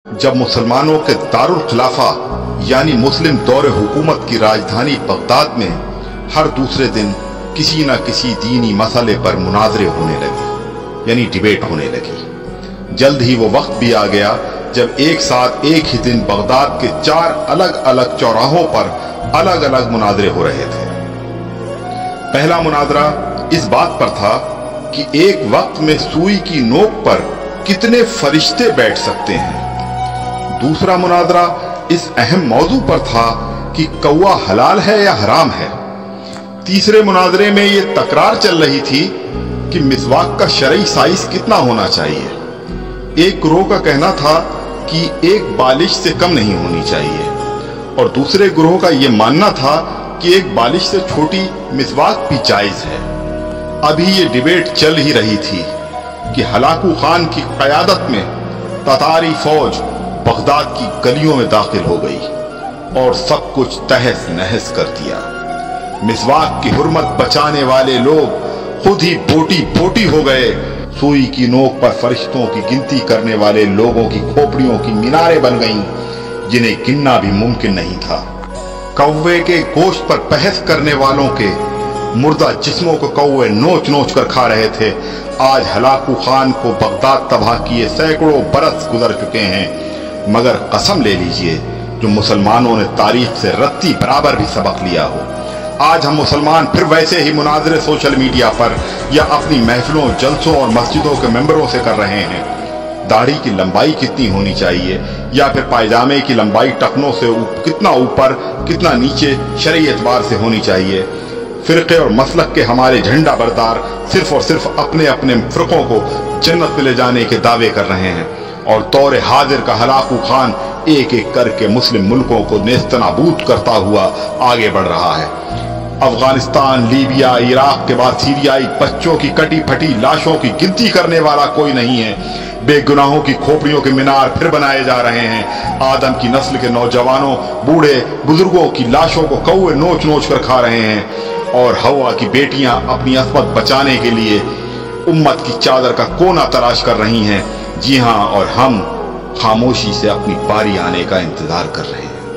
जब मुसलमानों के दारुल खिलाफा यानी मुस्लिम दौर हुकूमत की राजधानी बगदाद में हर दूसरे दिन किसी न किसी दीनी मसले पर मुनाजरे होने लगे यानी डिबेट होने लगी। जल्द ही वो वक्त भी आ गया जब एक साथ एक ही दिन बगदाद के 4 अलग अलग चौराहों पर अलग अलग मुनाजरे हो रहे थे। पहला मुनाजरा इस बात पर था कि एक वक्त में सुई की नोक पर कितने फरिश्ते बैठ सकते हैं। दूसरा मुनाजरा इस अहम मौजू पर था कि कौवा हलाल है या हराम है। तीसरे मुनाजरे में ये तकरार चल रही थी कि मिसवाक का शरई साइज कितना होना चाहिए। एक ग्रोह का कहना था कि एक बालिश से कम नहीं होनी चाहिए और दूसरे ग्रोह का यह मानना था कि एक बालिश से छोटी मिसवाक भी जायज है। अभी ये डिबेट चल ही रही थी कि हलाकू खान की क़यादत में ततारी फौज बगदाद की गलियों में दाखिल हो गई और सब कुछ तहस नहस कर दिया। मिसवाक की हुर्मत बचाने वाले लोग खुद ही बोटी बोटी हो गए। सुई की नोक पर फरिश्तों की गिनती करने वाले लोगों की खोपड़ियों की मीनारें बन गईं जिन्हें गिनना भी मुमकिन नहीं था। कौवे के गोश्त पर बहस करने वालों के मुर्दा जिस्मों को कौवे नोच नोच कर खा रहे थे। आज हलाकू खान को बगदाद तबाह किए सैकड़ों बरस गुजर चुके हैं, मगर कसम ले लीजिए जो मुसलमानों ने तारीख से रत्ती बराबर भी सबक लिया हो। आज हम मुसलमान फिर वैसे ही मुनाजरे सोशल मीडिया पर या अपनी महफिलों, जलसों और मस्जिदों के मेंबरों से कर रहे हैं। दाढ़ी की लंबाई कितनी होनी चाहिए या फिर पायजामे की लंबाई टखनों से कितना ऊपर कितना नीचे शरई एतबार से होनी चाहिए। फिरके और मसलक के हमारे झंडा बरदार सिर्फ और सिर्फ अपने अपने फिरकों को जन्नत में ले जाने के दावे कर रहे हैं और दौर हाजिर का हलाकू खान एक एक करके मुस्लिम मुल्कों को नेस्तनाबूद करता हुआ आगे बढ़ रहा है। अफगानिस्तान, लीबिया, इराक के बाद सीरियाई बच्चों की कटी फटी लाशों की गिनती करने वाला कोई नहीं है। बेगुनाहों की खोपड़ियों के मीनार फिर बनाए जा रहे हैं। आदम की नस्ल के नौजवानों, बूढ़े बुजुर्गों की लाशों को कौवे नोच नोच कर खा रहे हैं और हवा की बेटियां अपनी असमत बचाने के लिए उम्मत की चादर का कोना तलाश कर रही हैं। जी हाँ, और हम खामोशी से अपनी बारी आने का इंतजार कर रहे हैं।